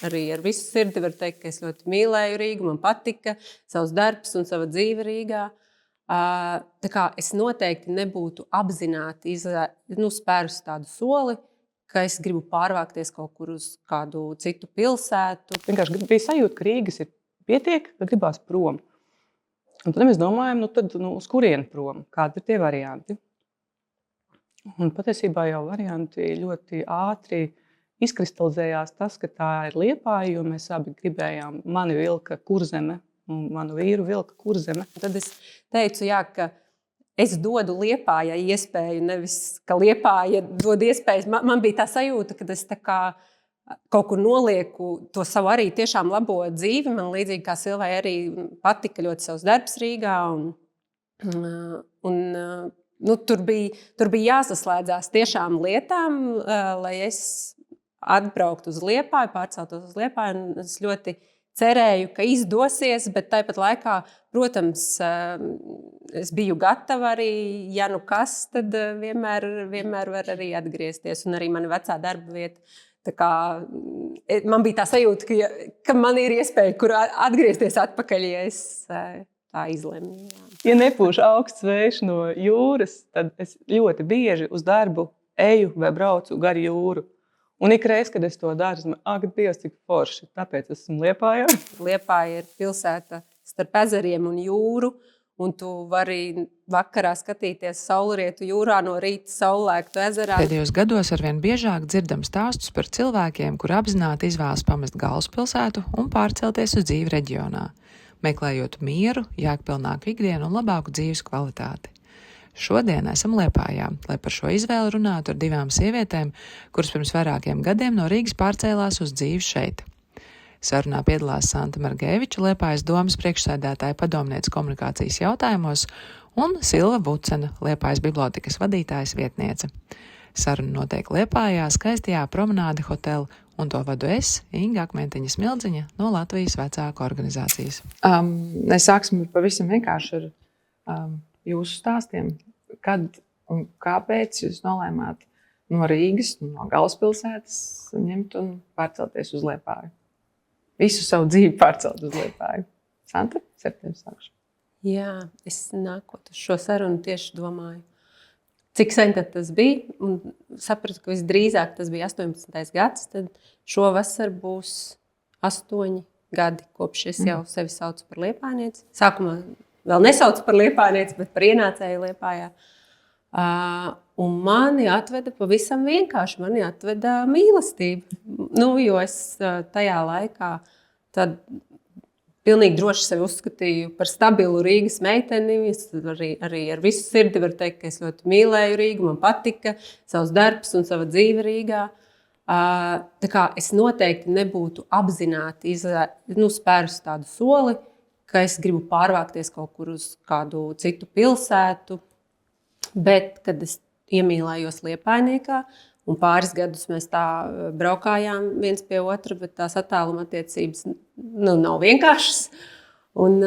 arī ar visu sirdi varu teikt, ka es ļoti mīlēju Rīgu, man patika savs darbs un sava dzīve Rīgā. Tā kā es noteikti nebūtu apzināti spērus tādu soli, ka es gribu pārvākties kaut kur uz kādu citu pilsētu. Vienkārši bija sajūta, ka Rīgas ir pietiek, ka gribās prom. Un tad mēs domājam, uz kurieni prom, kādi ir tie varianti. Un patiesībā jau varianti ļoti ātri izkristalizējās tas, ka tā ir Liepāja, jo mēs abi gribējām, mani vilka Kurzeme un manu vīru vilka Kurzeme. Tad es teicu, ka es dodu Liepājai iespēju, nevis ka Liepāja dod iespējas. Man bija tā sajūta, ka es tā kā kaut kur nolieku to savu arī tiešām labo dzīvi. Man līdzīgi kā Silvai arī patika ļoti savs darbs Rīgā. Tur bija jāsaslēdzās tiešām lietām, lai es atbrauktu uz Liepāju, pārceltos uz Liepāju. Es ļoti cerēju, ka izdosies, bet tāpat laikā, protams, es biju gatava arī, ja nu kas, tad vienmēr var arī atgriezties. Un arī mana vecā darba vieta. Tā kā, man bija tā sajūta, ka man ir iespēja, kur atgriezties atpakaļ, ja es tā izlemju. Ja nepūš augsts vējš no jūras, tad es ļoti bieži uz darbu eju vai braucu gar jūru. Un ikreiz, kad es to daru, ak, Dievs, cik forši. Tāpēc esmu Liepājā. Liepāja ir pilsēta starp ezeriem un jūru, un tu vari vakarā skatīties saulrietu jūrā, no rīta saulēktu ezerā. Pēdējos gados arvien biežāk dzirdam stāstus par cilvēkiem, kur apzināti izvēlas pamest galvaspilsētu un pārcelties uz dzīvi reģionā, meklējot mieru, jēgpilnāku ikdienu un labāku dzīves kvalitāti. Šodien esam Liepājā, lai par šo izvēli runātu ar divām sievietēm, kuras pirms vairākiem gadiem no Rīgas pārcēlās uz dzīvi šeit. Sarunā piedalās Santa Margeviča, Liepājas domas priekšsēdētāja padomniece komunikācijas jautājumos, un Silva Vucena, Liepājas bibliotekas vadītājas vietniece. Saruna notiek Liepājā, skaistajā Promenāde hotela, un to vadu es, Inga Akmentiņa Smildziņa, no Latvijas vecāku organizācijas. Es sāksim pavisam vienkārši ar jūsu stāstiem. Kad un kāpēc jūs nolēmāt no Rīgas, no galvaspilsētas ņemt un pārcelties uz Liepāju? Visu savu dzīvi pārcelt uz Liepāju. Santa, ar tevi sākšu. Jā, es nākot uz šo sarunu tieši domāju, cik sen tad tas bija, un sapratu, ka visdrīzāk tas bija 18. gads, tad šovasar būs 8 gadi, kopš es jau sevi saucu par liepājnieci. Sākumā vēl nesaucu par liepājnieci, bet par ienācēju Liepājā. Un mani atveda pavisam vienkārši, mani atveda mīlestība. Jo es tajā laikā tad pilnīgi droši sevi uzskatīju par stabilu Rīgas meiteni. Es arī ar visu sirdi varu teikt, ka es ļoti mīlēju Rīgu, man patika savs darbs un sava dzīve Rīgā. Tā kā es noteikti nebūtu apzināti spērus tādu soli, ka es gribu pārvākties kaut kur uz kādu citu pilsētu, bet, kad es iemīlējos Liepājniekā, un pāris gadus mēs tā braukājām viens pie otra, bet tās attāluma attiecības nav vienkāršas. Un,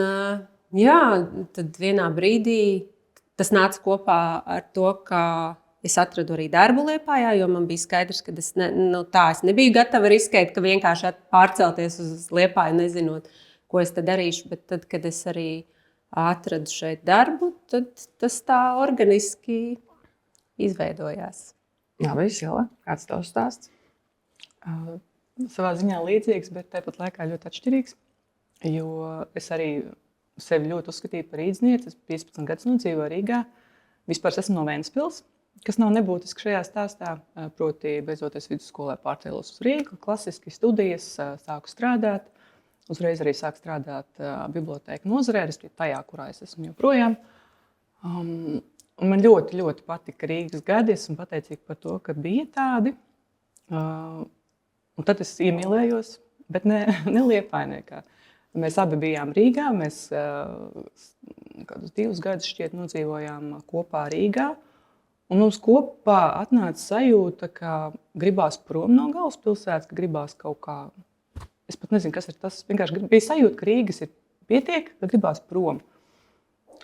tad vienā brīdī tas nāca kopā ar to, ka es atradu arī darbu Liepājā, jo man bija skaidrs, ka es nebiju gatava riskēt, ka vienkārši pārcelties uz Liepāju, nezinot, ko es tad darīšu, bet tad, kad es arī atradu šeit darbu, tad tas tā organiski izveidojās. Labi, Silva, kāds tavs stāsts? Savā ziņā līdzīgs, bet tāpat laikā ļoti atšķirīgs, jo es arī sevi ļoti uzskatīju par rīdznieci. Es 15 gadus nodzīvoju Rīgā. Vispār esmu no Ventspils, kas nav nebūtiski šajā stāstā, proti beidzoties vidusskolē pārcēlos uz Rīgu, klasiski studijas, sāku strādāt. Uzreiz arī sāku strādāt bibliotēku nozarē, respektīvi tajā, kurā es esmu joprojām. Un man ļoti, ļoti patika Rīgas gadi. Esmu pateicīga par to, ka bija tādi. Un tad es iemīlējos, bet ne Liepājniekā. Mēs abi bijām Rīgā. Mēs kādus 2 gadus šķiet nodzīvojām kopā Rīgā. Un mums kopā atnāca sajūta, ka gribās prom no galvaspilsētas, ka gribās kaut kā. Es pat nezinu, kas ir tas. Vienkārši bija sajūta, ka Rīgas ir pietiek, ka gribās prom.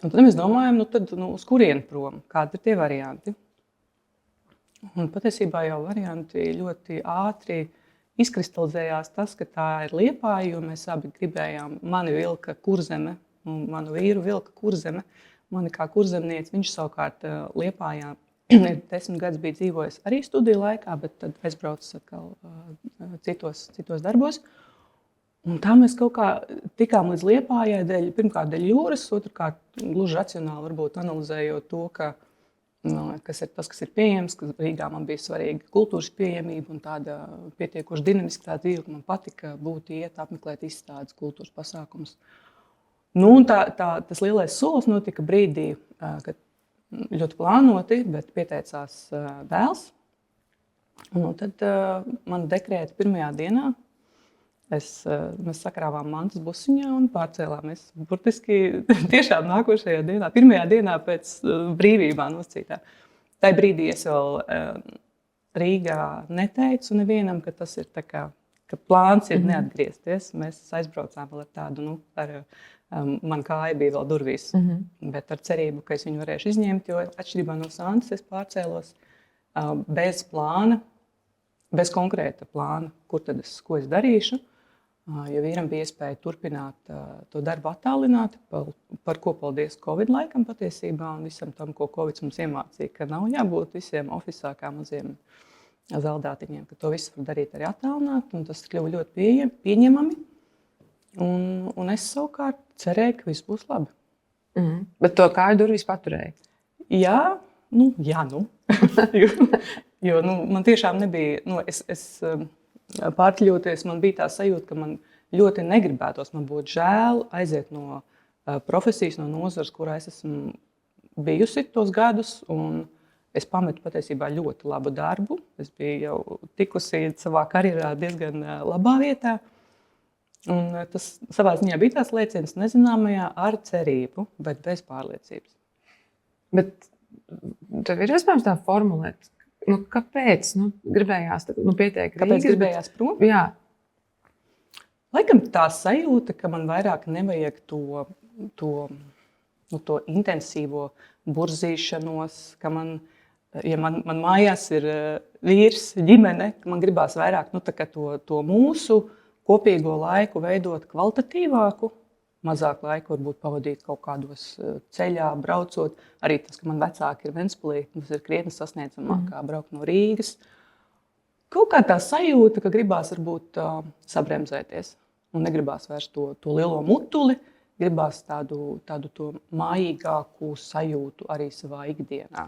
Un tad mēs domājam, uz kurieni prom? Kādi ir tie varianti? Un patiesībā jau varianti ļoti ātri izkristalizējās tas, ka tā ir Liepāja, jo mēs abi gribējām, mani vilka Kurzeme un manu vīru vilka Kurzeme. Mani kā kurzemniece, viņš savukārt Liepājā 10 gadus bija dzīvojis arī studiju laikā, bet tad aizbraucis atkal citos darbos. Un tā mēs kaut kā tikām līdz Liepājai, pirmkārt dēļ jūras, otrkārt gluži racionāli varbūt analizējot to, kas ir tas, kas ir pieejams, ka Rīgā man bija svarīga kultūras pieejamība un tāda pietiekoši dinamiska tā dzīve, ka man patika būt iet, apmeklēt izstādes kultūras pasākumus. Nu, un tas lielais solis notika brīdī, kad ļoti plānoti, bet pieteicās dēls. Un tad man dekrēta pirmajā dienā mēs sakrāvām mantas busiņā un pārcēlāmies. Burtiski tiešām nākošajā dienā, pirmajā dienā pēc brīvībā nosacītā. Tajā brīdī es vēl Rīgā neteicu nevienam, ka tas ir tā kā, ka plāns ir neatgriezties. Mēs aizbraucām vēl ar tādu, man kāja bija vēl durvīs, bet ar cerību, ka es viņu varēšu izņemt, jo atšķirībā no Santas es pārcēlos bez plāna, bez konkrēta plāna, ko es darīšu. Jo vīram bija iespēja turpināt to darbu attālināt, par ko paldies Covid laikam patiesībā un visam tam, ko Covid mums iemācīja, ka nav jābūt visiem ofisā kā maziem zaldātiņiem, ka to visu var darīt arī attālināt, un tas kļuva ļoti pieņemami. Un es savukārt cerēju, ka viss būs labi. Bet to kāju durvis paturēja? Jā. jo man tiešām nebija, es pārkļūties, man bija tā sajūta, ka man ļoti negribētos, man būtu žēl aiziet no profesijas, no nozares, kurā es esmu bijusi tos gadus, un es pametu patiesībā ļoti labu darbu. Es biju jau tikusi savā karjerā diezgan labā vietā. Un tas savā ziņā bija tās lēciens nezināmajā ar cerību, bet bez pārliecības. Bet tev ir iespējams tā formulēt, kāpēc gribējās pieteikt Rīgas? Kāpēc gribējās prom? Jā. Laikam tā sajūta, ka man vairāk nevajag to intensīvo burzīšanos, ka man mājās ir vīrs, ģimene, ka man gribās vairāk to mūsu kopīgo laiku veidot kvalitatīvāku, mazāk laiku varbūt pavadīt kaut kādos ceļā, braucot. Arī tas, ka man vecāki ir Ventspilī, tas ir krietni sasniedzamāk, kā braukt no Rīgas. Kaut kā tā sajūta, ka gribās varbūt sabremzēties un negribās vairs to lielo mutuli, gribās tādu to mājīgāku sajūtu arī savā ikdienā.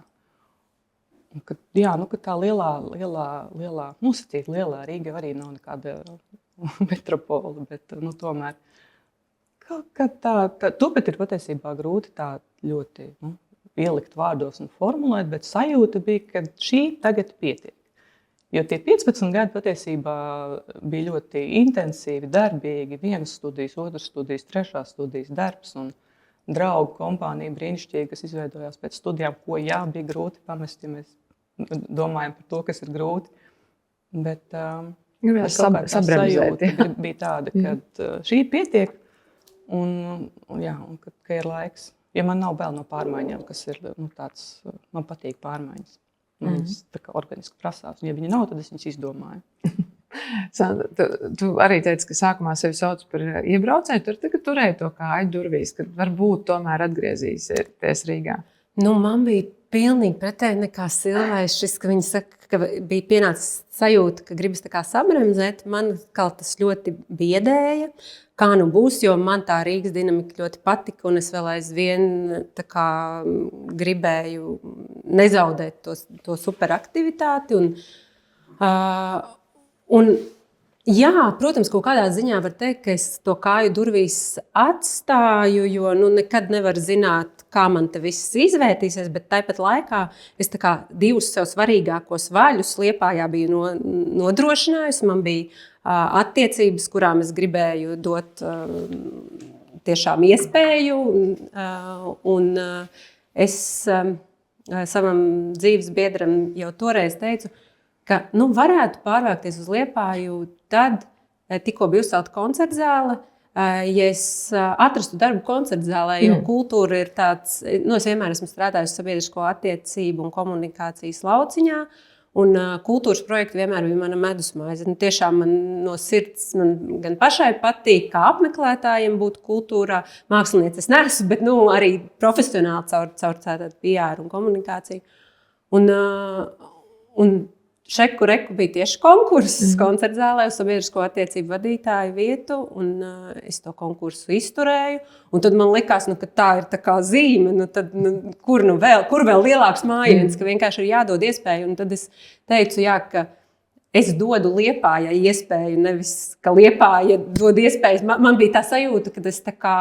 Un, ka tā lielā, nosacīt lielā Rīga arī nav nekāda metropola, bet tomēr to pat ir patiesībā grūti tā ļoti ielikt vārdos un formulēt, bet sajūta bija, ka šī tagad pietiek. Jo tie 15 gadi patiesībā bija ļoti intensīvi, darbīgi, vienas studijas, otras studijas, trešās studijas darbs un draugu kompānija brīnišķīga, kas izveidojās pēc studijām, ko bija grūti pamest, ja mēs domājam par to, kas ir grūti. Bet sajūta bija tāda, ka šī pietiek un ka ir laiks. Ja man nav bail no pārmaiņām, kas ir tāds, man patīk pārmaiņas. Viņas tā kā organiski prasās. Un ja viņi nav, tad es viņas izdomāju. Sandra, tu arī teici, ka sākumā sevi sauc par iebraucēju. Tur tagad turēji to kāju durvīs, kad varbūt tomēr atgriezīsies Rīgā. Man bija pilnīgi pretēji nekā Silvai. Šis, ka viņa saka, ka bija pienācis sajūta, ka gribas tā kā sabremzēt. Man kaut tas ļoti biedēja, kā nu būs, jo man tā Rīgas dinamika ļoti patika, un es vēl aizvien tā kā gribēju nezaudēt to superaktivitāti. Jā, protams, kaut kādā ziņā var teikt, ka es to kāju durvīs atstāju, jo nekad nevar zināt, kā man te viss izvērtīsies, bet tāpat laikā es tā kā divus sev svarīgākos vaļus Liepājā biju nodrošinājusi. Man bija attiecības, kurām es gribēju dot tiešām iespēju, un es savam dzīves biedram jau toreiz teicu, ka varētu pārvākties uz Liepāju tad, tikko bija uzcelta koncertzāle, ja es atrastu darbu koncertzālē, jo kultūra ir tāds, es vienmēr esmu strādājusi sabiedrisko attiecību un komunikācijas lauciņā, Un kultūras projekti vienmēr bija mana medusmaize. Tiešām man no sirds gan pašai patīk, kā apmeklētājiem būt kultūrā. Mākslinieci es neesmu, bet arī profesionāli caur tādu PR un komunikāciju. Un Šeku reku bija tieši konkurss koncerta zālē uz sabiedrisko attiecību vadītāju vietu, un es to konkursu izturēju. Un tad man likās, ka tā ir tā kā zīme, kur vēl lielāks mājiens, ka vienkārši ir jādod iespēju. Un tad es teicu, ka es dodu Liepājai iespēju, nevis ka Liepāja dod iespējas. Man bija tā sajūta, ka es tā kā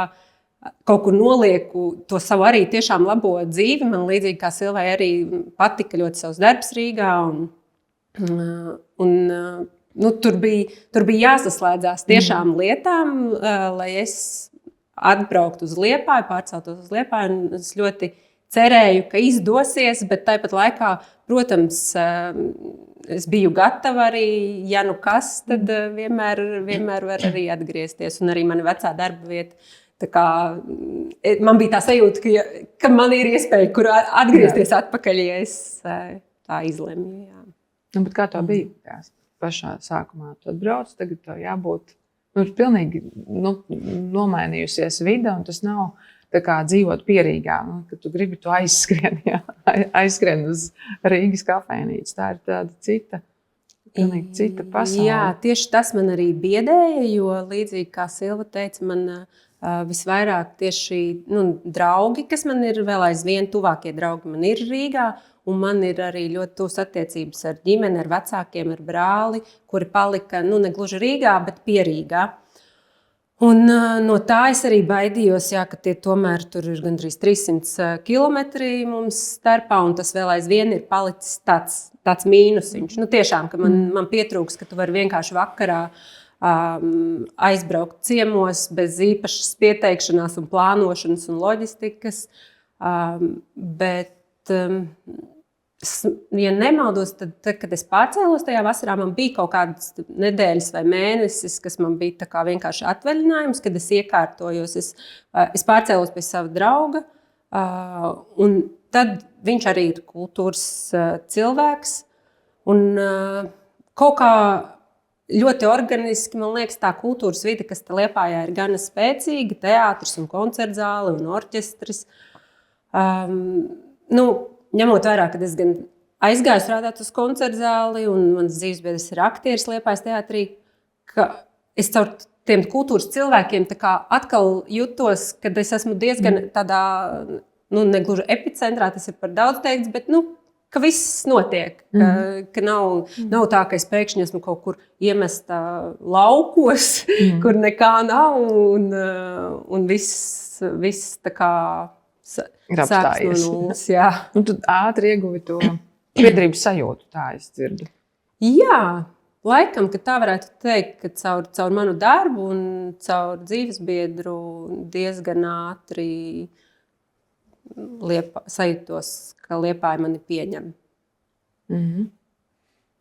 kaut kur nolieku to savu arī tiešām labo dzīvi. Man līdzīgi kā Silvai arī patika ļoti savs darbs Rīgā. Tur bija jāsaslēdzās tiešām lietām, lai es atbrauktu uz Liepāju, pārceltos uz Liepāju. Es ļoti cerēju, ka izdosies, bet tāpat laikā, protams, es biju gatava arī, ja nu kas, tad vienmēr var arī atgriezties. Un arī mana vecā darba vieta. Man bija tā sajūta, ka man ir iespēja, kur atgriezties atpakaļ, ja es tā izlemju. Jā. Bet kā tā bija pašā sākumā? Tu atbrauc, tagad tev jābūt pilnīgi nomainījusies vide, un tas nav tā kā dzīvot Pierīgā. Kad tu gribi, tu aizskrien uz Rīgas kafejnīcu. Tā ir tāda pilnīgi cita pasaule. Jā, tieši tas man arī biedēja, jo līdzīgi kā Silva teica, man visvairāk tieši draugi, kas man ir vēl aizvien tuvākie draugi, man ir Rīgā. Un man ir arī ļoti tuvas attiecības ar ģimeni, ar vecākiem, ar brāli, kuri palika ne gluži Rīgā, bet Pierīgā. Un no tā es arī baidījos, ka tie tomēr tur ir gandrīz 300 kilometri mums starpā, un tas vēl aizvien ir palicis tāds mīnusiņš. Tiešām, ka man pietrūks, ka tu vari vienkārši vakarā aizbraukt ciemos bez īpašas pieteikšanās un plānošanas un loģistikas. Bet ja nemaldos, tad, kad es pārcēlos tajā vasarā, man bija kaut kādas nedēļas vai mēnesis, kas man bija vienkārši atvaļinājums, kad es iekārtojos. Es pārcēlos pie sava drauga, un tad viņš arī ir kultūras cilvēks. Un kaut kā ļoti organiski, man liekas, tā kultūras vide, kas te Liepājā ir gana spēcīga, teātris un koncertzāle un orķestris. Ņemot vērā, ka es gan aizgāju strādāt uz koncertzāli, un mans dzīvesbiedrs ir aktieris Liepājas teātrī, ka es caur tiem kultūras cilvēkiem atkal jutos, kad es esmu diezgan tādā, negluži epicentrā, tas ir par daudz teikts, bet ka viss notiek. Ka nav tā, ka es pēkšņi esmu kaut kur iemesta laukos, kur nekā nav, un viss tā kā sāks no nulles. Jā. Tu ātri ieguvi to piederības sajūtu, tā es dzirdu. Jā, laikam, ka tā varētu teikt, ka caur manu darbu un caur dzīvesbiedru diezgan ātri sajūtos, ka Liepāja mani pieņem.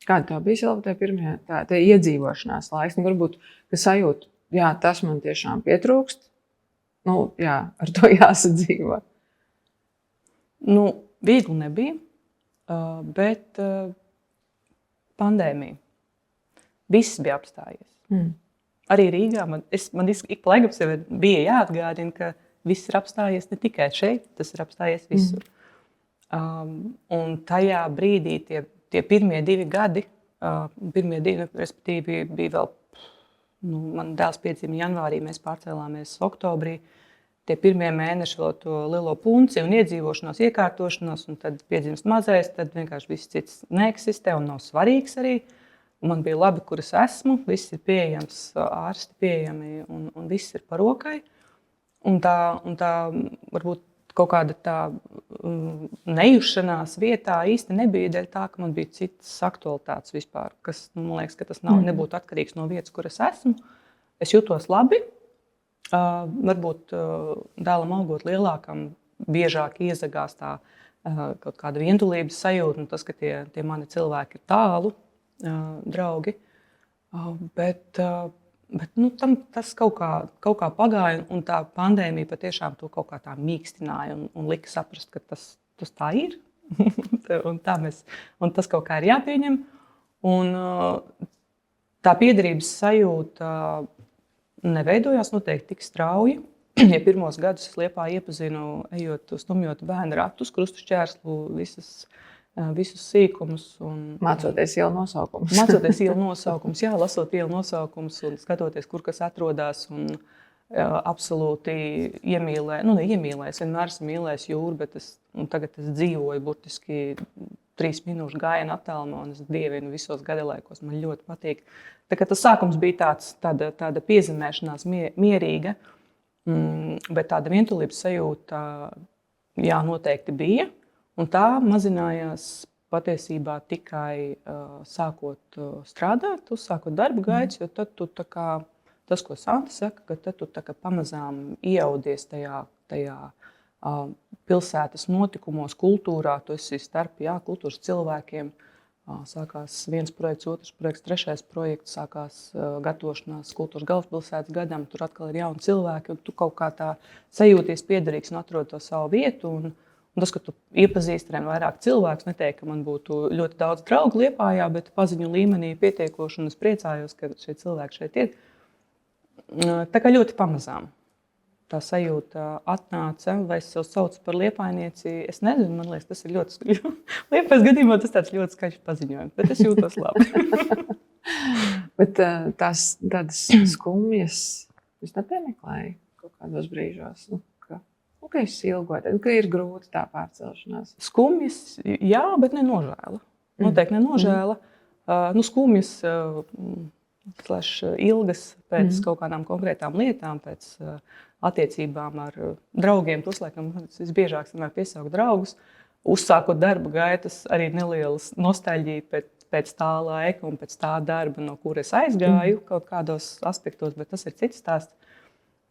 Kāda tā bija, Silva, tā pirmie iedzīvošanās laiks? Varbūt, ka sajūta, jā, tas man tiešām pietrūkst. Ar to jāsadzīvo. Viegli nebija, bet pandēmija. Viss bija apstājies. Arī Rīgā man ik pa laikam sev bija jāatgādina, ka viss ir apstājies ne tikai šeit, tas ir apstājies visur. Un tajā brīdī tie pirmie 2 gadi, respektīvi bija vēl, man dēls piedzima janvārī, mēs pārcēlāmies oktobrī. Tie pirmie mēneši vēl to lielo punci un iedzīvošanos, iekārtošanos, un tad piedzimst mazais, tad vienkārši viss cits neeksistē un nav svarīgs arī. Un man bija labi, kur es esmu, viss ir pieejams, ārsti pieejami un viss ir par rokai. Un tā varbūt kaut kāda tā nejušanās vietā īsti nebija dēļ tā, ka man bija citas aktualitātes vispār, kas, man liekas, ka tas nebūtu atkarīgs no vietas, kur es esmu. Es jūtos labi. Varbūt dēlam augot lielākam, biežāk iezagās tā kaut kāda vientulības sajūta, un tas, ka tie mani cilvēki ir tālu, draugi. Bet tas kaut kā pagāja, un tā pandēmija patiešām to kaut kā tā mīkstināja un lika saprast, ka tas tā ir. un tas kaut kā ir jāpieņem. Un tā piederības sajūta neveidojās noteikti tik strauji. Ja pirmos gadus es Liepājā iepazinu, ejot stumjot bērnu ratus, krustu šķērslu, visus sīkumus. Mācoties ielu nosaukumus. Mācoties ielu nosaukumus, jā, lasot ielu nosaukumus un skatoties, kur kas atrodas. Absolūti iemīlēju, es vienmēr esmu mīlējis jūru, bet tagad es dzīvoju burtiski 3 minūšu gājienu attālumā, un es dievinu visos gadalaikos, man ļoti patīk. Tā kā tas sākums bija tāda piezemēšanās mierīga, bet tāda vientulības sajūta, jā, noteikti bija, un tā mazinājās patiesībā tikai sākot strādāt, uzsākot darba gaitas, jo tad tu tā kā tas, ko Santa saka, ka tad tu pamazām ieaudies tajā pilsētas notikumos, kultūrā, tu esi starp kultūras cilvēkiem. Sākās viens projekts, otrs projekts, trešais projekts, sākās gatavošanās kultūras galvaspilsētas gadam, tur atkal ir jauni cilvēki, un tu kaut kā tā sajūties piederīgs un atrod to savu vietu. Un tas, ka tu iepazīsti ar vairāk cilvēkus, neteiktu, ka man būtu ļoti daudz draugu Liepājā, bet paziņu līmenī pietiekoši, un es priecājos, ka šie cilvēki šeit ir. Tā kā ļoti pamazām tā sajūta atnāca, vai es sev saucu par liepainieci, es nezinu, man liekas, tas ir ļoti skaļš. Liepājas gadījumā tas tāds ļoti skaļš paziņojums, bet es jūtos labi. Bet tās tādas skumjas, es nepiemeklēju kaut kādos brīžos, ka es ilgoju, ka ir grūti tā pārcelšanās. Skumjas, jā, bet ne nožēla. Noteikti ne nožēla. Skumjas, ilgas pēc kaut kādām konkrētām lietām, pēc attiecībām ar draugiem. Tos, laikam, visbiežāk piesaukt draugus. Uzsākot darba gaitas, arī nelielas nostalģija pēc tā laika un pēc tā darba, no kura es aizgāju kaut kādos aspektos, bet tas ir cits stāsts.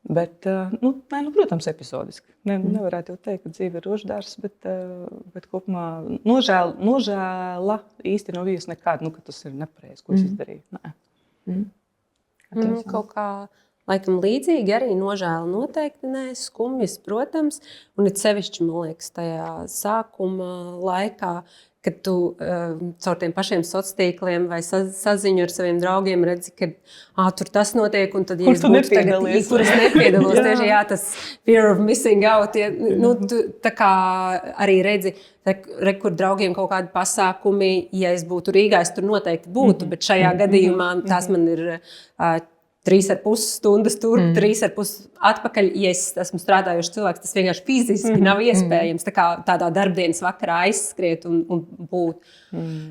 Bet, protams, episodiski. Nevarētu jau teikt, ka dzīve ir roždārs, bet kopumā nožēla īsti nav bijusi nekad, ka tas ir nepareizi, ko es izdarīju. Nē. Kaut kā laikam līdzīgi arī nožēla noteikti nē, skumjas, protams, un it sevišķi, man liekas, tajā sākuma laikā, kad tu caur tiem pašiem sociāliem tīkliem vai saziņu ar saviem draugiem redzi, ka tur tas notiek, un tad, ja es būtu tagad, kur es nepiedalos, tieši tas fear of missing out, tu tā kā arī redzi, kur draugiem kaut kādi pasākumi, ja es būtu Rīgā, es tur noteikti būtu, bet šajā gadījumā tās man ir 3,5 stundas tur, 3,5 atpakaļ. Ja es esmu strādājošs cilvēks, tas vienkārši fiziski nav iespējams tādā darbdienas vakarā aizskriet un būt.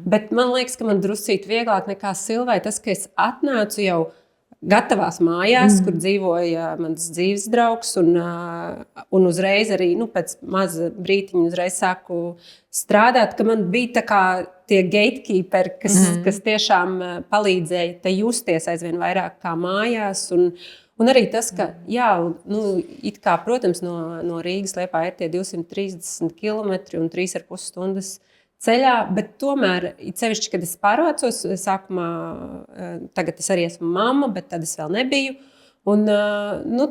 Bet man liekas, ka man druscīt vieglāk nekā Silvai tas, ka es atnācu jau gatavās mājās, kur dzīvoja mans dzīves draugs, un uzreiz arī pēc maza brītiņa uzreiz sāku strādāt, ka man bija tā kā tie gatekeeperi, kas tiešām palīdzēja te justies aizvien vairāk kā mājās. Un arī tas, ka, jā, it kā, protams, no Rīgas Liepāja ir tie 230 km un 3,5 stundas ceļā, bet tomēr, sevišķi, kad es pārvācos, sākumā, tagad es arī esmu mamma, bet tad es vēl nebiju. Un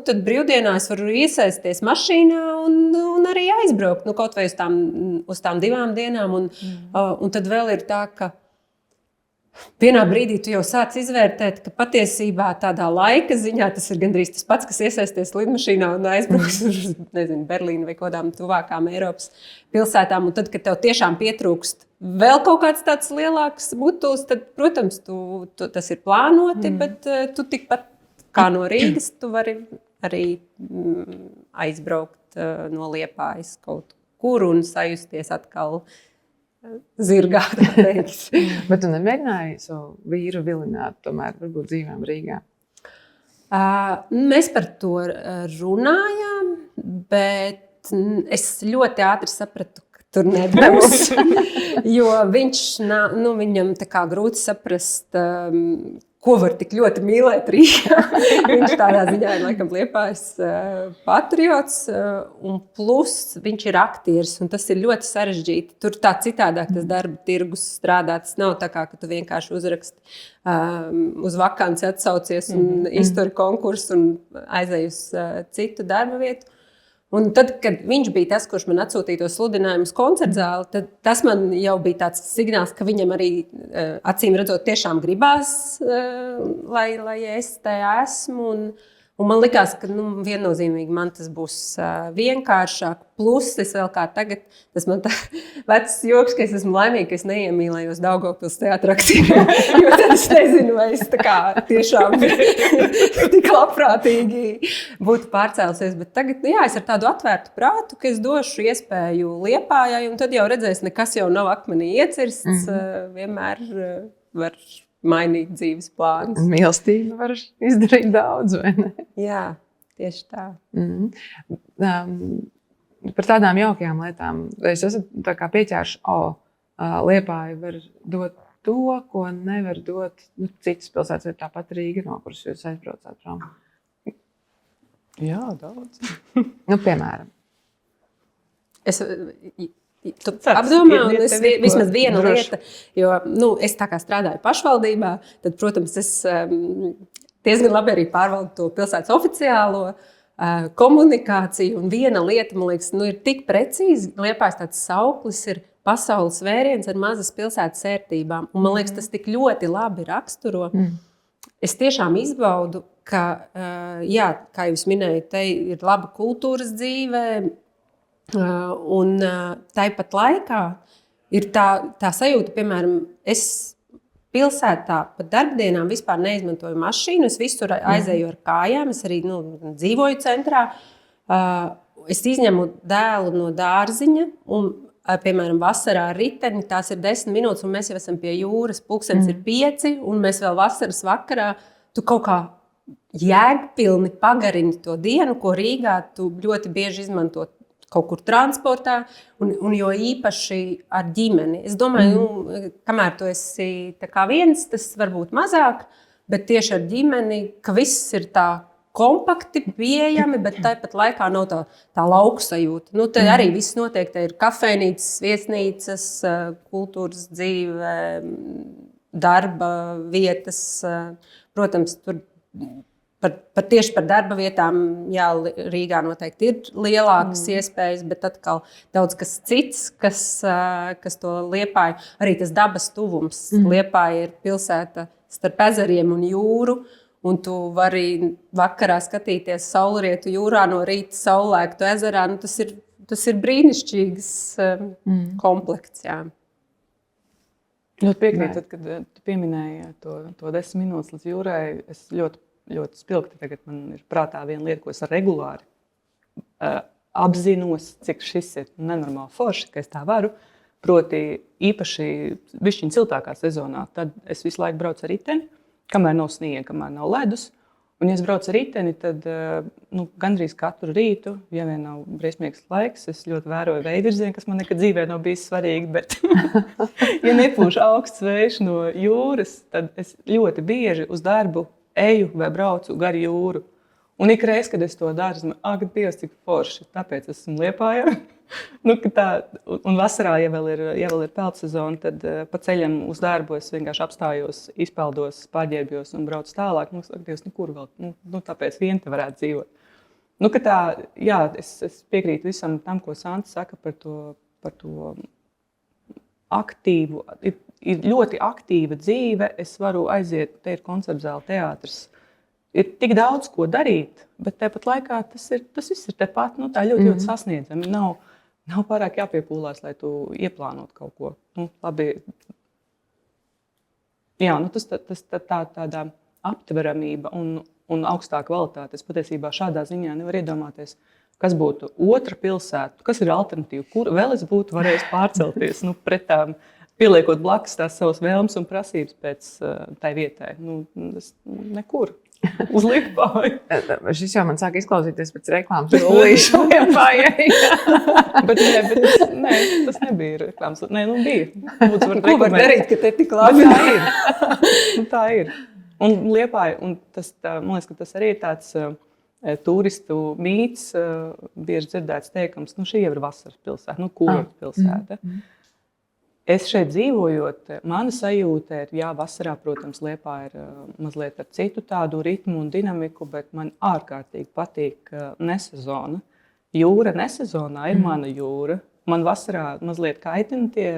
tad brīvdienās varu iesaisties mašīnā un arī aizbraukt, kaut vai uz tām 2 dienām. Un tad vēl ir tā, ka vienā brīdī tu jau sāc izvērtēt, ka patiesībā tādā laika ziņā tas ir gandrīz tas pats, kas iesaisties lidmašīnā un aizbrauks uz Berlīnu vai kādām tuvākām Eiropas pilsētām. Un tad, kad tev tiešām pietrūkst vēl kaut kāds tāds lielāks mutuls, tad, protams, tas ir plānoti, bet tu tikpat kā no Rīgas, tu vari arī aizbraukt no Liepājas kaut kur un sajusties atkal zirgā. Bet tu nemēģināji savu vīru vilināt, tomēr varbūt dzīvojam Rīgā? Mēs par to runājām, bet es ļoti ātri sapratu, ka tur nebūs. Jo viņam tā kā grūti saprast, ko var tik ļoti mīlēt Rīgā. Viņš tādā ziņā ir laikam Liepājas patriots, un plus viņš ir aktieris, un tas ir ļoti sarežģīti. Tur tā citādāk tas darba tirgus strādā. Tas nav tā kā, ka tu vienkārši uzraksti uz vakanci atsaucies un izturi konkursu un aizej uz citu darba vietu. Un tad, kad viņš bija tas, kurš man atsūtīja to sludinājumu uz koncertu zāli, tad tas man jau bija tāds signāls, ka viņam arī acīm redzot tiešām gribās, lai es te esmu. Un man likās, ka viennozīmīgi man tas būs vienkāršāk. Plus, es vēl kā tagad, tas man tā vecs joks, ka es esmu laimīga, ka es neiemīlējos Daugavpils teātra aktieriem. Jo tad es nezinu, vai es tā kā tiešām tik labprātīgi būtu pārcēlusies. Bet tagad, es ar tādu atvērtu prātu, ka es došu iespēju Liepājai, un tad jau redzēs, nekas jau nav akmenī iecirsts, vienmēr var mainīt dzīves plānus. Mīlestība var izdarīt daudz, vai ne? Jā, tieši tā. Par tādām jaukajām lietām. Es esmu tā kā pieķērši, Liepāja var dot to, ko nevar dot citas pilsētas, vai tāpat Rīga, no kuras jūs aizbraucāt prom. Jā, daudz. Piemēram. Tu apdomā, un es vismaz viena lieta, jo es tā kā strādāju pašvaldībā, tad, protams, es diezgan labi arī pārvaldu to pilsētas oficiālo komunikāciju, un viena lieta, man liekas, ir tik precīzi, Liepājas tāds sauklis ir pasaules vēriens ar mazas pilsētas ērtībām, un man liekas, tas tik ļoti labi raksturo. Es tiešām izbaudu, ka, kā jūs minējat, te ir laba kultūras dzīve, un tāpat laikā ir tā sajūta, piemēram, es pilsētā pat darbdienām vispār neizmantoju mašīnu, es visur aizēju ar kājām, es arī dzīvoju centrā. Es izņemu dēlu no dārziņa, un, piemēram, vasarā ar riteni, tās ir 10 minūtes, un mēs jau esam pie jūras, pulkstenis ir 5, un mēs vēl vasaras vakarā, tu kaut kā jēgpilni pagarini to dienu, ko Rīgā tu ļoti bieži izmantot kaut kur transportā, un jo īpaši ar ģimeni. Es domāju, kamēr tu esi tā kā viens, tas varbūt mazāk, bet tieši ar ģimeni, ka viss ir tā kompakti pieejami, bet tāpat laikā nav tā lauku sajūta. Te arī viss notiek, te ir kafejnīcas, viesnīcas, kultūras dzīve, darba vietas. Protams, tur tieši par darba vietām, Rīgā noteikti ir lielākas iespējas, bet atkal daudz kas cits, kas to Liepāju, arī tas dabas tuvums. Liepāja ir pilsēta starp ezeriem un jūru, un tu vari vakarā skatīties saulrietu jūrā, no rīta saulēktu ezerā. Tas ir brīnišķīgs komplekts. Jā. Ļoti piekrītu, kad tu pieminēji to 10 minūtes līdz jūrai, es ļoti spilgti tagad man ir prātā viena lieta, ko es regulāri apzinos, cik šis ir nenormāli forši, ka es tā varu. Proti īpaši bišķiņ siltākā sezonā, tad es visu laiku braucu ar riteni, kamēr nav sniega, kamēr nav ledus. Un, ja es braucu ar riteni, tad gandrīz katru rītu, ja vien nav briesmīgs laiks, es ļoti vēroju vējvirzienu, kas man nekad dzīvē nav bijis svarīgi, bet ja nepūš augsts vējš no jūras, tad es ļoti bieži uz darbu eju vai braucu gar jūru. Un ikreiz, kad es to daru, ak, Dievs, cik forši, tāpēc esmu Liepājā. Un vasarā, ja vēl ir peldsezona, tad pa ceļam uz darbu es vienkārši apstājos, izpeldos, pārģērbjos un braucu tālāk. Ak, Dievs, nekur vēl, tāpēc vien te varētu dzīvot. Es piekrītu visam tam, ko Santa saka par to aktīvu. Ir ļoti aktīva dzīve, es varu aiziet, te ir koncertzāle, teātris. Ir tik daudz, ko darīt, bet tāpat laikā tas viss ir tepat, tā ļoti sasniedzami. Nav pārāk jāpiepūlās, lai tu ieplānot kaut ko. Labi. Jā, tāda aptveramība un augstāka kvalitāte. Es patiesībā šādā ziņā nevaru iedomāties, kas būtu otra pilsēta, kas ir alternatīva, kur vēl es būtu varējis pārcelties pret tām, pieliekot blakus tās savas vēlmes un prasības pēc tai vietai. Tas nekur. Uz Liepāju. Šis jau man sāk izklausīties pēc reklāmas rullīšu Liepājai. bet tas nebija reklāmas. Bija. Ko var darīt, ka te tik labi? Tā ir. Un Liepāja, un man liekas, ka tas arī ir tāds turistu mīts, bieži dzirdēts teikums, šī jau ir vasaras pilsēta, kurorta pilsēta. Es šeit dzīvojot, mana sajūta ir, vasarā, protams, Liepāja ir mazliet ar citu tādu ritmu un dinamiku, bet man ārkārtīgi patīk nesezona, jūra nesezonā ir mana jūra. Man vasarā mazliet kaitina tie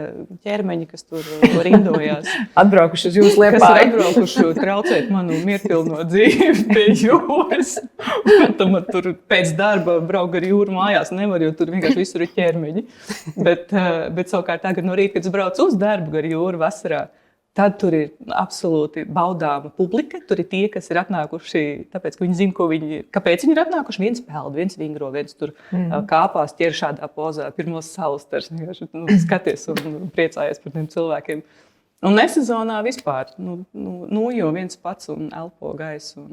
ķermeņi, kas tur rindojās. Atbraukuši uz jūsu Kas ir Liepāju. atbraukuši traucēt manu mierpilno dzīvi pie jūras. Tad man tur pēc darba braukt ar jūru mājās nevar, jo tur vienkārši visur ir ķermeņi. Bet savukārt tagad no rīta, kad es braucu uz darbu ar jūru vasarā, tad tur ir absolūti baudāma publika. Tur ir tie, kas ir atnākuši, tāpēc, ka viņi zina, kāpēc viņi ir atnākuši. Viens peld, viens vingro, viens tur kāpās, ķer šādā pozā, pirmos saulstars. Skaties un priecājies par tiem cilvēkiem. Un nesezonā vispār, jo viens pats un elpo gaisu.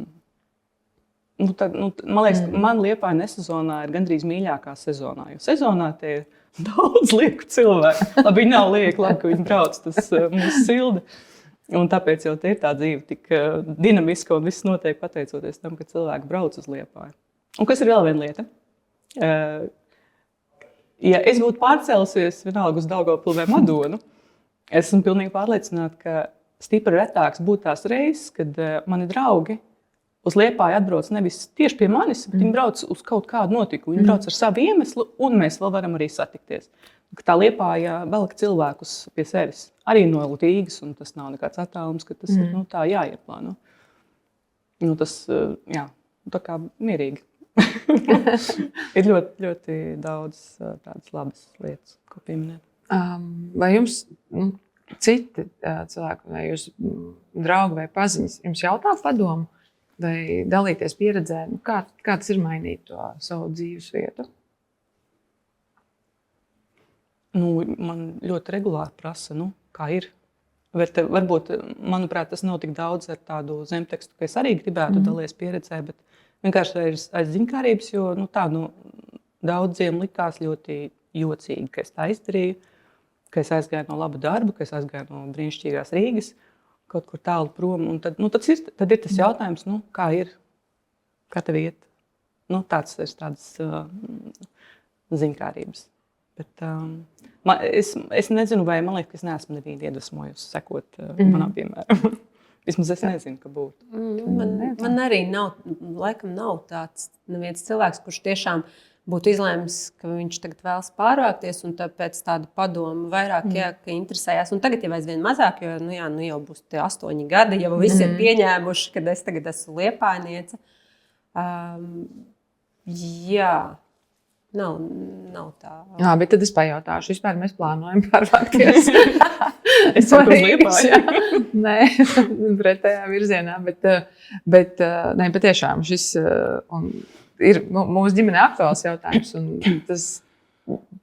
Man liekas, man Liepāja nesezonā ir gandrīz mīļākā sezonā. Jo sezonā tie ir daudz lieku cilvēku. Labi, viņi nav lieki, labi, ka viņi brauc, tas mūs silda. Un tāpēc jau te ir tā dzīve tik dinamiska un viss notiek pateicoties tam, ka cilvēki brauc uz Liepāju. Un kas ir vēl viena lieta? Ja es būtu pārcēlusies vienalga uz Daugavpili vai Madonu, esmu pilnīgi pārliecināta, ka stipri retāks būtu tās reizes, kad mani draugi uz Liepāju atbrauc nevis tieši pie manis, bet viņi brauc uz kaut kādu notikumu. Viņi brauc ar savu iemeslu, un mēs vēl varam arī satikties. Tā Liepāja velk cilvēkus pie sevis. Arī no Rīgas, un tas nav nekāds attālums, ka tas ir tā jāieplāno. Tas, tā kā mierīgi. Ir ļoti, ļoti daudz tādas labas lietas, ko pieminēt. Vai jums citi cilvēki, vai jūs draugi vai paziņas, jums jautā padomu? Vai dalīties pieredzē, kā tas ir mainīt to savu dzīves vietu? Man ļoti regulāri prasa, kā ir. Varbūt, manuprāt, tas nav tik daudz ar tādu zemtekstu, ka es arī gribētu dalīties pieredzē, bet vienkārši aiz ziņkārības, jo daudziem likās ļoti jocīgi, ka es tā izdarīju, ka es aizgāju no laba darba, ka es aizgāju no brīnišķīgās Rīgas, kaut kur tālu prom. Un tad ir tas jautājums, kā ir, kā tev iet. Tāds ir tādas ziņkārības. Bet es nezinu, vai man liekas, ka es neesmu nevienu iedvesmojusi sekot manā piemēram. Vismaz es nezinu, ka būtu. Man arī laikam nav tāds neviens cilvēks, kurš tiešām būtu izlēmis, ka viņš tagad vēlas pārvākties, un tāpēc tādu padomu vairāk ka interesējās. Un tagad jau aizvien mazāk, jo jau būs tie 8 gadi, jau visi ir pieņēmuši, ka es tagad esmu liepājniece. Nav tā. Jā, bet tad es pajautāšu, vispār mēs plānojam pārvākties. Es ceru, uz Liepāju. Nē, pretējā virzienā, bet patiešām šis ir mūsu ģimenē aktuāls jautājums.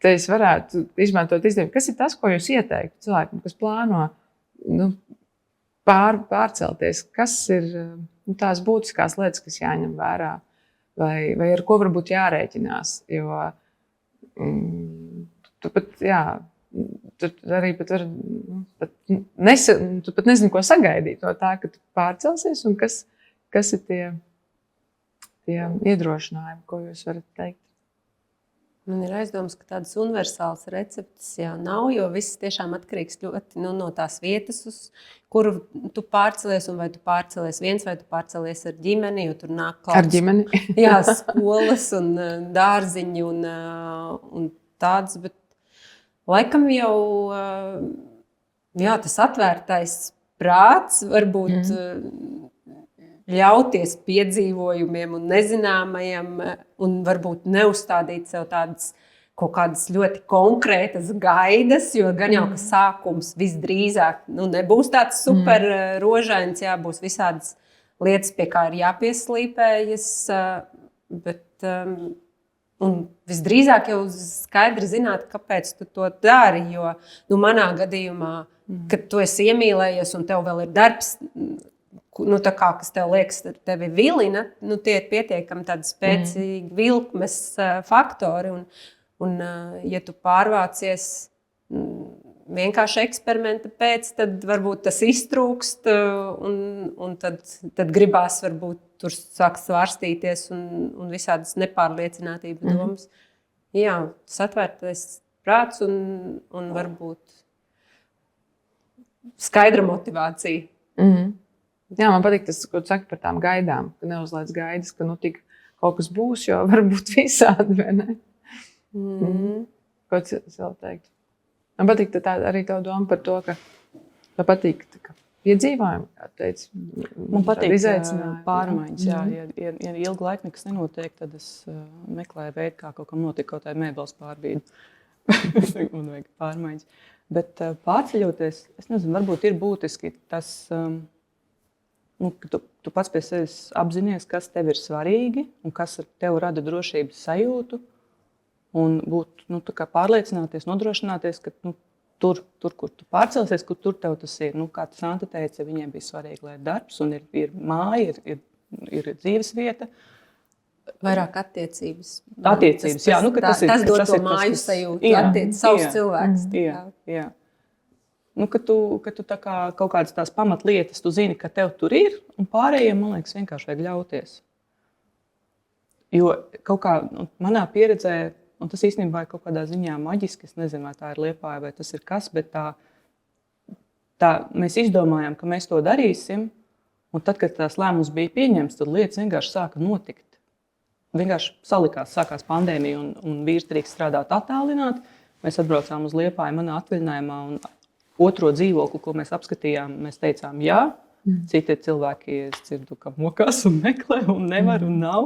Te es varētu izmantot izdevību. Kas ir tas, ko jūs ieteiktu cilvēkiem, kas plāno pārcelties? Kas ir tās būtiskās lietas, kas jāņem vērā? Vai ar ko varbūt jārēķinās? Jo tu pat nezini, ko sagaidīt no tā, ka tu pārcelsies, un kas ir tie iedrošinājumi, ko jūs varat teikt? Man ir aizdoms, ka tādas universālas receptes jau nav, jo viss tiešām atkarīgs ļoti no tās vietas, uz kuru tu pārcelies, un vai tu pārcelies viens, vai tu pārcelies ar ģimeni, jo tur nāk kaut ar ģimeni? Jā, skolas un dārziņi un tādas, bet laikam jau tas atvērtais prāts varbūt ļauties piedzīvojumiem un nezināmajam, un varbūt neuzstādīt sev tādas kaut kādas ļoti konkrētas gaidas, jo gan jau, ka sākums visdrīzāk nebūs tāds super rožains, būs visādas lietas, pie kā ir jāpieslīpējas, bet un visdrīzāk jau skaidri zināt, kāpēc tu to dari, jo manā gadījumā, kad tu esi iemīlējies un tev vēl ir darbs, kas tev liekas, tevi vilina, tie ir pietiekami tādi spēcīgi vilkmes faktori. Un ja tu pārvācies vienkārši eksperimenta pēc, tad varbūt tas iztrūkst, un tad gribās varbūt tur sāk svārstīties un visādas nepārliecinātība domas. Jā, tas atvērtais prāts un varbūt skaidra motivācija. Jā, man patīk tas, ko tu saki par tām gaidām, ka neuzliec gaidas, ka tik kaut kas būs, jo var būt visādi, vai ne? Ko vēl teikt? Man patīk arī tā doma par to, ka tev patīk piedzīvojumi, kā teici. Man patīk izaicinājumi. Pārmaiņas. Jā, ja ilgu laiku nekas nenotiek, tad es meklēju veidu, kā kaut kam notika, kaut kā mēbeles pārbīdu. Man vajag pārmaiņas. Bet pārceļoties, es nezinu, varbūt ir būtiski tas, ka tu pats pie sevis apzinies, kas tev ir svarīgi un kas tev rada drošības sajūtu. Un būt pārliecināties, nodrošināties, ka tur, kur tu pārcelsies, kur tur tev tas ir. Kā Santa teica, viņiem bija svarīgi, lai ir darbs un ir māja, ir dzīves vieta. Vairāk attiecības. Attiecības, jā. Tas dod to māju sajūtu, savus cilvēkus. Jā. Ka tu tā kā kaut kādas tās pamatlietas, tu zini, ka tev tur ir, un pārējiem, man liekas, vienkārši vajag ļauties. Jo kaut kā manā pieredzē, un tas īstenībā ir kaut kādā ziņā maģiski, es nezinu, vai tā ir Liepāja, vai tas ir kas, bet tā mēs izdomājām, ka mēs to darīsim, un tad, kad tās lēmums bija pieņemts, tad lietas vienkārši sāka notikt. Vienkārši sākās pandēmija, un vīrs drīkst strādāt attālināti. Mēs atbraucām uz Liepāju manā atvaļinājumā, un otro dzīvokli, ko mēs apskatījām, mēs teicām jā. Citi cilvēki, es dzirdu, ka mokās un meklē, un nevar, un nav.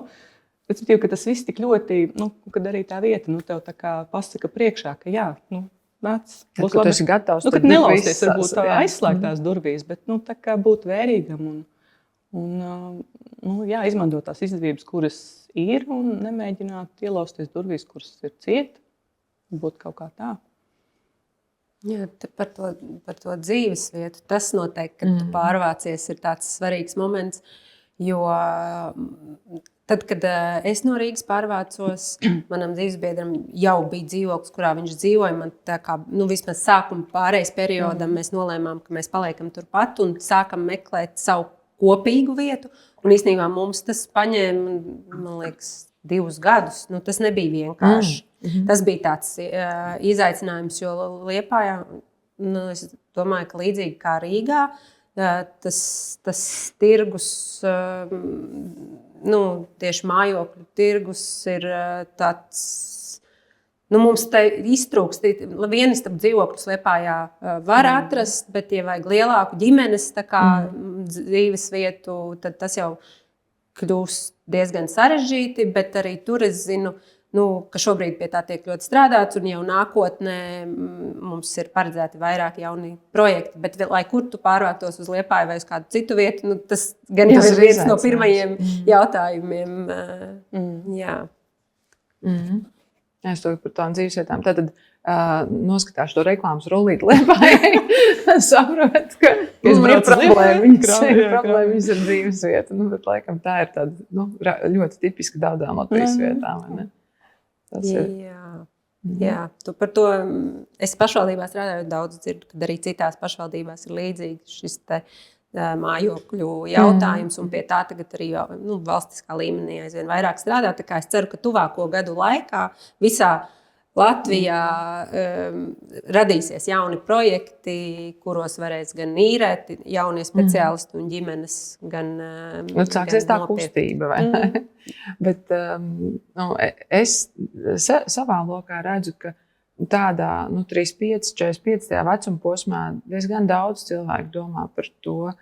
Bet ka tas viss tik ļoti, kad arī tā vieta, tev tā kā pasaka priekšā, ka jā, nāc, būs labi. Tu esi gatavs. Kad nelausties, varbūt aizslēgtās durvīs, bet tā kā būt vērīgam un izmantot tās izdevības, kuras ir, un nemēģināt ielausties durvīs, kuras ir ciet, būt kaut kā tā. Jā, par to dzīves vietu. Tas noteikti, kad tu pārvācies, ir tāds svarīgs moments, jo tad, kad es no Rīgas pārvācos, manam dzīvesbiedram jau bija dzīvoklis, kurā viņš dzīvoja. Man tā kā, vismaz sākuma pārējais periodam mēs nolēmām, ka mēs paliekam turpat un sākam meklēt savu kopīgu vietu. Un īstenībā mums tas paņēma, man liekas, 2 gadus. Tas nebija vienkārši. Tas bija tāds izaicinājums, jo Liepājā, es domāju, ka līdzīgi kā Rīgā, tas tirgus, tieši mājokļu tirgus ir tāds, mums te iztrūkst. Vienistab dzīvokļus Liepājā var atrast, bet, ja vajag lielāku ģimenes dzīves vietu, tad tas jau kļūst diezgan sarežģīti, bet arī tur es zinu, ka šobrīd pie tā tiek ļoti strādāts, un jau nākotnē mums ir paredzēti vairāk jauni projekti. Bet, lai kur tu pārvāktos uz Liepāju vai uz kādu citu vietu, tas gan jau ir viens no pirmajiem jautājumiem. Jā. Es to par tām dzīvesvietām. Tad noskatās to reklāmas rullīti Liepājai. Saprotu, ka ir problēmas ar dzīvesvietu. Bet, laikam, tā ir tāda ļoti tipiska daudzām Latvijas vietām. Jā, tu par to. Es pašvaldībā strādāju daudz dzirdu, kad arī citās pašvaldībās ir līdzīgi šis te mājokļu jautājums, un pie tā tagad arī valstiskā līmenī aizvien vairāk strādā. Tā kā es ceru, ka tuvāko gadu laikā visā Latvijā radīsies jauni projekti, kuros varēs gan īrēt jaunie speciālisti un ģimenes, gan sāksies tā kustība, vai ne? Bet es savā lokā redzu, ka tādā 35, 45 vecuma posmā diezgan daudz cilvēku domā par to,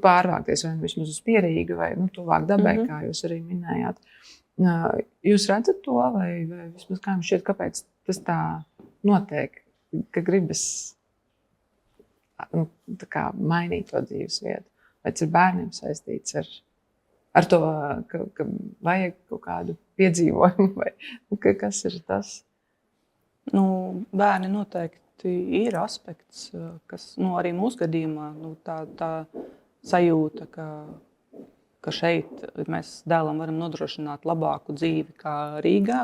pārvākties vai vismaz uz Pierīgu vai tuvāk dabai, kā jūs arī minējāt. Jūs redzat to, vai vismaz kā jums šķiet, kāpēc tas tā notiek, ka gribas mainīt to dzīves vietu? Vai tas ir bērniem saistīts ar to, ka vajag kaut kādu piedzīvojumu, vai kas ir tas? Bērni noteikti ir aspekts, kas arī mūsu gadījumā tā sajūta, ka šeit mēs dēlam varam nodrošināt labāku dzīvi kā Rīgā.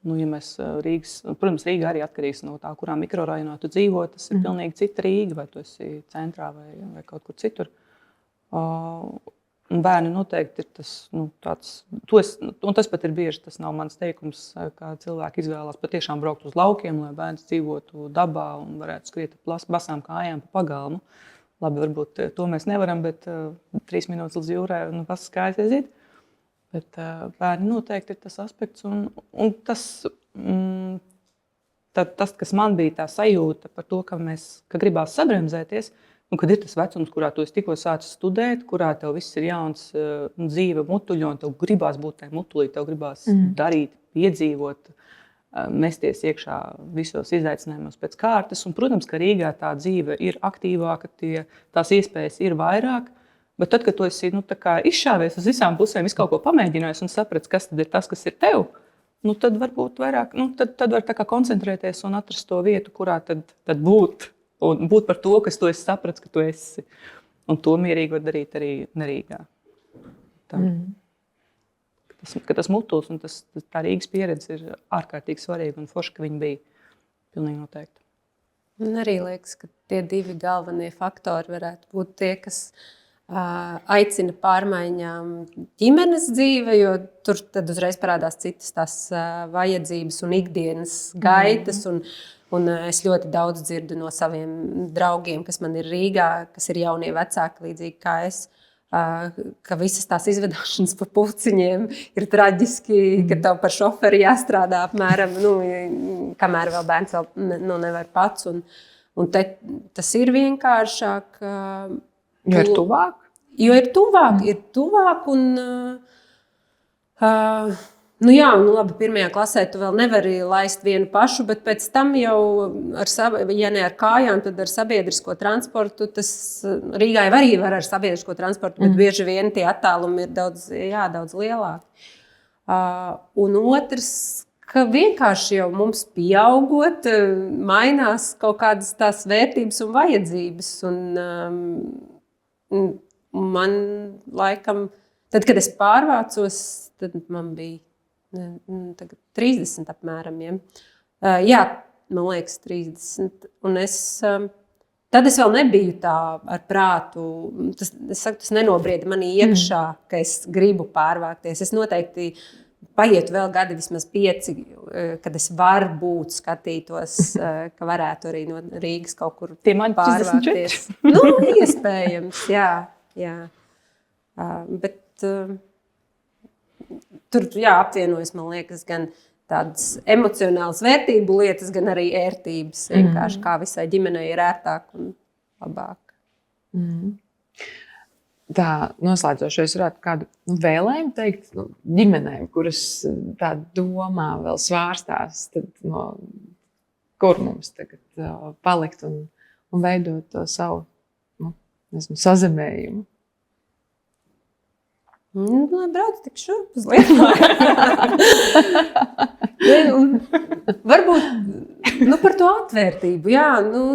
Ja mēs protams, Rīga arī atkarīgs no tā, kurā mikrorajonā tu dzīvo. Tas ir pilnīgi cita Rīga, vai tu esi centrā vai kaut kur citur. Un bērni noteikti ir tas, un tas pat ir bieži, tas nav mans teikums, kā cilvēki izvēlās patiešām braukt uz laukiem, lai bērns dzīvotu dabā un varētu skriet ar basām kājām pa pagalmu. Labi, varbūt to mēs nevaram, bet 3 minūtes līdz jūrai un pasas kājas aiziet. Bet bērni noteikti ir tas aspekts, un tas, tas, kas man bija tā sajūta par to, ka gribās sabremzēties, un kad ir tas vecums, kurā tu tikko sācis studēt, kurā tev viss ir jauns, dzīve mutuļo, un tev gribās būt tajā mutulī, tev gribās darīt, piedzīvot, mesties iekšā visos izaicinājumos pēc kārtas. Un, protams, ka Rīgā tā dzīve ir aktīvāka, tās iespējas ir vairāk. Bet tad, kad tu esi izšāvies uz visām pusēm, kaut ko pamēģinājis un saprati, kas tad ir tas, kas ir tev, tad varbūt vairāk, tad var tā kā koncentrēties un atrast to vietu, kurā tad būt. Un būt par to, kas tu esi sapratis, ka tu esi. Un to mierīgi var darīt arī Rīgā. Ka tas mutuls un tā Rīgas pieredze ir ārkārtīgi svarīga un forši, ka viņi bija pilnīgi noteikti. Man arī liekas, ka tie divi galvenie faktori varētu būt tie, kas aicina pārmaiņām ģimenes dzīve, jo tur tad uzreiz parādās citas tās vajadzības un ikdienas gaitas. Un es ļoti daudz dzirdu no saviem draugiem, kas man ir Rīgā, kas ir jaunie vecāki, līdzīgi kā es, ka visas tās izvedāšanas pa pulciņiem ir traģiski, ka tev par šoferi jāstrādā apmēram, kamēr vēl bērns vēl nevar pats. Un tas ir vienkāršāk. Jo ir tuvāk? Jo ir tuvāk un... labi, pirmajā klasē tu vēl nevari laist vienu pašu, bet pēc tam jau, ja ne ar kājām, tad ar sabiedrisko transportu. Tas Rīgā arī var ar sabiedrisko transportu, bet bieži vien tie attālumi ir daudz lielāki. Un otrs, ka vienkārši jau mums pieaugot, mainās kaut kādas tās vērtības un vajadzības. Un man laikam, tad, kad es pārvācos, tad man bija 30 apmēram. Jā, man liekas 30. Un tad es vēl nebiju tā ar prātu. Tas nenobrieda manī iekšā, ka es gribu pārvākties. Es noteikti paietu vēl gadi, vismaz 5, kad es varbūt skatītos, ka varētu arī no Rīgas kaut kur pārvākties. Iespējams, jā. Bet tur apvienojas, man liekas, gan tādas emocionālas vērtību lietas, gan arī ērtības. Vienkārši kā visai ģimenei ir ērtāk un labāk. Tā noslēdzošais varētu kādu vēlējumu teikt ģimenēm, kuras tā domā vēl svārstās, tad kur mums tagad palikt un veidot to savu sazemējumu. Lai brauc tik šurp uz Lietuvā. Varbūt par to atvērtību. Jā,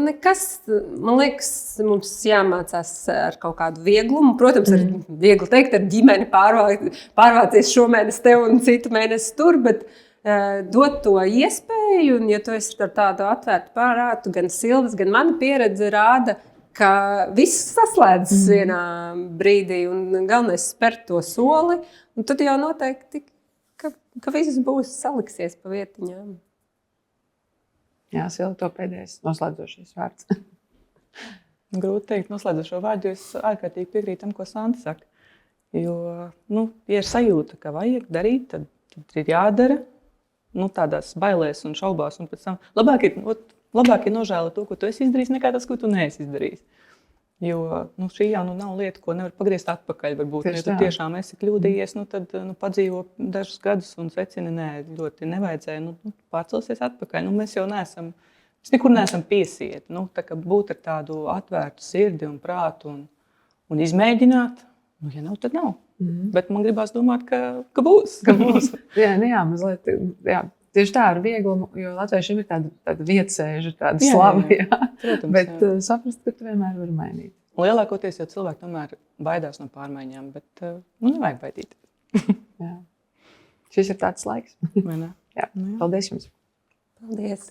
nekas, man liekas, mums jāmācās ar kaut kādu vieglumu. Protams, ir viegli teikt, ar ģimeni pārvācies šomēnes te un citu mēnesi tur, bet dot to iespēju. Un, ja tu esi ar tādu atvērtu prātu, gan Silvas, gan mana pieredze rāda, ka viss saslēdzas vienā brīdī un galvenais spērt to soli. Un tad jau noteikti, ka viss būs saliksies pa vietiņām. Jā, Silva, to pēdējais noslēdzošais vārds. Grūti teikt noslēdzošo vārdu, jo es ārkārtīgi piekrītu tam, ko Santa saka. Jo, ja ir sajūta, ka vajag darīt, tad ir jādara. Tādās bailēs un šaubās. Un pēc tam labāk ir nožēlot to, ko tu esi izdarījis, nekā tas, ko tu neesi izdarījis. Jo šī jau nav lieta, ko nevar pagriezt atpakaļ. Varbūt, ja tu tiešām esi kļūdījies, tad padzīvo dažus gadus un secini, ļoti nevajadzēja, pārcelsies atpakaļ. Mēs jau mēs nekur neesam piesieti. Tā kā būt ar tādu atvērtu sirdi un prātu un izmēģināt, ja nav, tad nav. Bet man gribās domāt, ka būs. Jā, mazliet, tieši tā ar vieglumu, jo latviešiem ir tāda vietsēža, tāda slava. Protams, bet saprast, ka tu vienmēr vari mainīt. Lielākoties jau cilvēki tomēr baidās no pārmaiņām, bet nevajag baidīties. Jā. Šis ir tāds laiks. Vai ne? Jā. Paldies jums. Paldies.